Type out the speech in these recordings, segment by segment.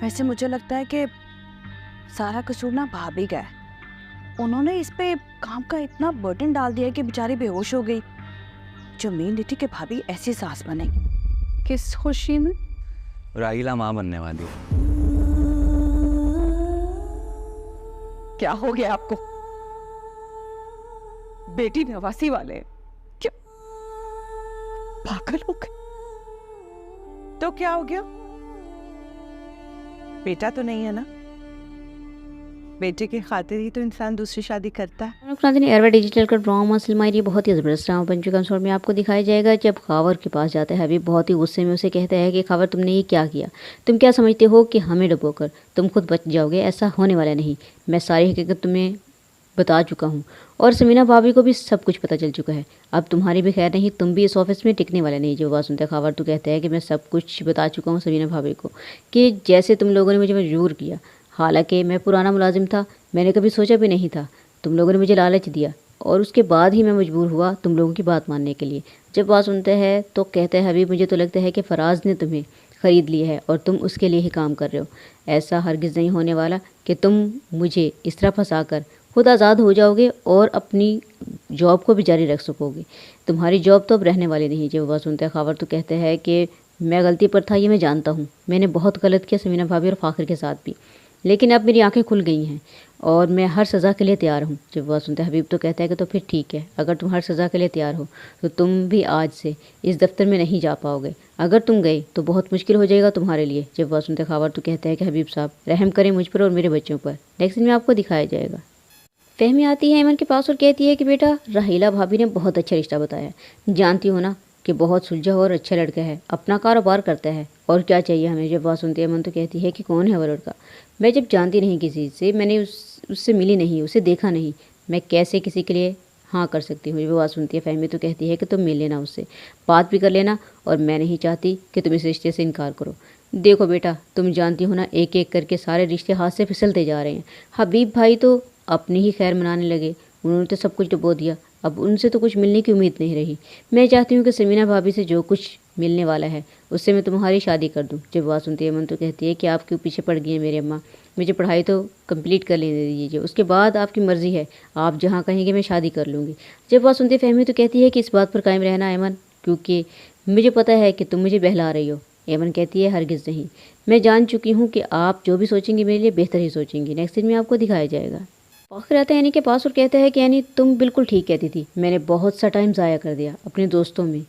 वैसे मुझे लगता है कि सारा कसूर ना भाभी का है। उन्होंने इस पे काम का इतना बर्डन डाल दिया कि बेचारी बेहोश हो गई। जो उम्मीद नहीं थी कि भाभी ऐसी सास बनेगी। किस खुशी में? राहिला माँ बनने वाली है। क्या हो गया आपको? बेटी नवासी वाले क्या पागल हो गए? तो क्या हो गया? बेटा तो नहीं है ना? बेटे की खातिर ही तो इंसान दूसरी शादी करता है। एयरवे डिजिटल का ड्रामा सिलमाई बहुत ही ज़बरदस्त ड्रामा बन चुका है। में आपको दिखाया जाएगा जब खावर के पास जाता है हबीब बहुत ही गुस्से में उसे कहता है कि खावर तुमने ये क्या किया? तुम क्या समझते हो कि हमें डुबोकर तुम खुद बच जाओगे? ऐसा होने वाला नहीं। मैं सारी हकीकत तुम्हें बता चुका हूँ और समीना भाभी को भी सब कुछ पता चल चुका है। अब तुम्हारी भी खैर नहीं, तुम भी इस ऑफिस में टिकने वाले नहीं। जो बात सुनते खावर तो कहता है कि मैं सब कुछ बता चुका हूँ समीना भाभी को कि जैसे तुम लोगों ने मुझे मजबूर किया, हालांकि मैं पुराना मुलाजिम था, मैंने कभी सोचा भी नहीं था। तुम लोगों ने मुझे लालच दिया और उसके बाद ही मैं मजबूर हुआ तुम लोगों की बात मानने के लिए। जब बात सुनते हैं तो कहते हैं हबीब मुझे तो लगता है कि फराज ने तुम्हें ख़रीद लिया है और तुम उसके लिए ही काम कर रहे हो। ऐसा हरगिज़ नहीं होने वाला कि तुम मुझे इस तरह फंसा कर खुद आज़ाद हो जाओगे और अपनी जॉब को भी जारी रख सकोगे। तुम्हारी जॉब तो अब रहने वाली नहीं। जब बात सुनते हैं खावर तो कहते हैं कि मैं गलती पर था, ये मैं जानता हूँ, मैंने बहुत गलत किया समीना भाभी और फ़ाखिर के साथ भी, लेकिन अब मेरी आंखें खुल गई हैं और मैं हर सज़ा के लिए तैयार हूँ। जब वह सुनते हबीब तो कहता है कि तो फिर ठीक है, अगर तुम हर सज़ा के लिए तैयार हो तो तुम भी आज से इस दफ्तर में नहीं जा पाओगे। अगर तुम गए तो बहुत मुश्किल हो जाएगा तुम्हारे लिए। जब वह सुनते खावर तो कहता है कि हबीब साहब रहम करें मुझ पर और मेरे बच्चों पर। नेक्स्ट में आपको दिखाया जाएगा। फहमी आती है ऐमन के पास और कहती है कि बेटा राहिला भाभी ने बहुत अच्छा रिश्ता बताया, जानती हो ना कि बहुत सुलझा और अच्छा लड़का है, अपना कारोबार करता है, और क्या चाहिए हमें। जब बात सुनती है ऐमन तो कहती है कि कौन है वो लड़का? मैं जब जानती नहीं किसी से, मैंने उससे मिली नहीं, उसे देखा नहीं, मैं कैसे किसी के लिए हाँ कर सकती हूँ। जब बात सुनती है फहमी तो कहती है कि तुम मिल लेना, उससे बात भी कर लेना, और मैं नहीं चाहती कि तुम इस रिश्ते से इनकार करो। देखो बेटा, तुम जानती हो ना एक एक करके सारे रिश्ते हाथ से फिसलते जा रहे हैं। हबीब भाई तो अपनी ही खैर मनाने लगे, उन्होंने तो सब कुछ डुबो दिया, अब उनसे तो कुछ मिलने की उम्मीद नहीं रही। मैं चाहती हूँ कि समीना भाभी से जो कुछ मिलने वाला है उससे मैं तुम्हारी शादी कर दूँ। जब बात सुनती है अमन तो कहती है कि आप क्यों पीछे पड़ गई हैं मेरी अम्मा, मुझे पढ़ाई तो कंप्लीट कर लेने दीजिए, उसके बाद आपकी मर्ज़ी है, आप जहाँ कहेंगे मैं शादी कर लूँगी। जब बात सुनती फहमी तो कहती है कि इस बात पर कायम रहना अमन, क्योंकि मुझे पता है कि तुम मुझे बहला रही हो। एमन कहती है हरगिज़ नहीं, मैं जान चुकी हूँ कि आप जो भी सोचेंगी मेरे लिए बेहतर ही सोचेंगी। नेक्स्ट सीन में आपको दिखाया जाएगा। फ़ाखिर आता है यानी के पास और कहता है कि यानी तुम बिल्कुल ठीक कहती थी, मैंने बहुत सा टाइम ज़ाया कर दिया अपने दोस्तों में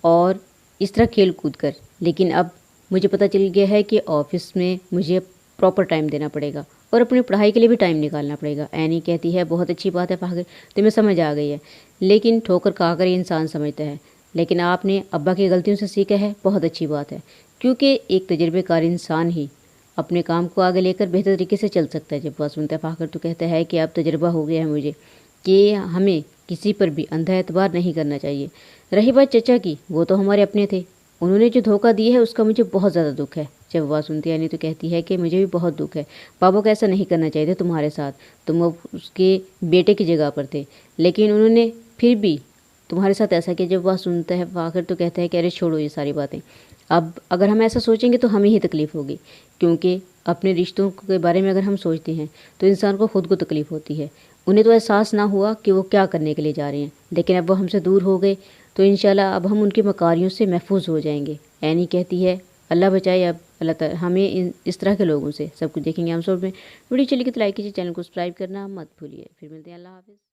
और इस तरह खेल कूद कर, लेकिन अब मुझे पता चल गया है कि ऑफिस में मुझे प्रॉपर टाइम देना पड़ेगा और अपनी पढ़ाई के लिए भी टाइम निकालना पड़ेगा। एनी कहती है बहुत अच्छी बात है फ़ाखिर, तुम्हें समझ आ गई है, लेकिन ठोकर खाकर ये इंसान समझता है, लेकिन आपने अब्बा की गलतियों से सीखा है, बहुत अच्छी बात है, क्योंकि एक तजर्बेकार इंसान ही अपने काम को आगे लेकर बेहतर तरीके से चल सकता है। जब वह सुनता है फ़ाखिर तो कहता है कि अब तजर्बा हो गया है मुझे कि हमें किसी पर भी अंधा एतबार नहीं करना चाहिए। रही बात चचा की, वो तो हमारे अपने थे, उन्होंने जो धोखा दिया है उसका मुझे बहुत ज़्यादा दुख है। जब वह सुनती है यानी तो कहती है कि मुझे भी बहुत दुख है, पापा को ऐसा नहीं करना चाहिए था तुम्हारे साथ, तुम अब उसके बेटे की जगह पर थे, लेकिन उन्होंने फिर भी तुम्हारे साथ ऐसा किया। जब वह सुनता है फ़ाखिर तो कहता है कि अरे छोड़ो ये सारी बातें, अब अगर हम ऐसा सोचेंगे तो हमें ही तकलीफ़ होगी, क्योंकि अपने रिश्तों के बारे में अगर हम सोचते हैं तो इंसान को खुद को तकलीफ़ होती है। उन्हें तो एहसास ना हुआ कि वो क्या करने के लिए जा रहे हैं, लेकिन अब वो हमसे दूर हो गए तो इंशाल्लाह अब हम उनकी मकारियों से महफूज हो जाएंगे। ऐनी कहती है अल्लाह बचाए, अब अल्लाह ताला हमें इस तरह के लोगों से। सब कुछ देखेंगे हम सब में। वीडियो चली तो लाइक कीजिए, चैनल को सब्सक्राइब करना मत भूलिए। फिर मिलते हैं, अल्लाह हाफ़िज़।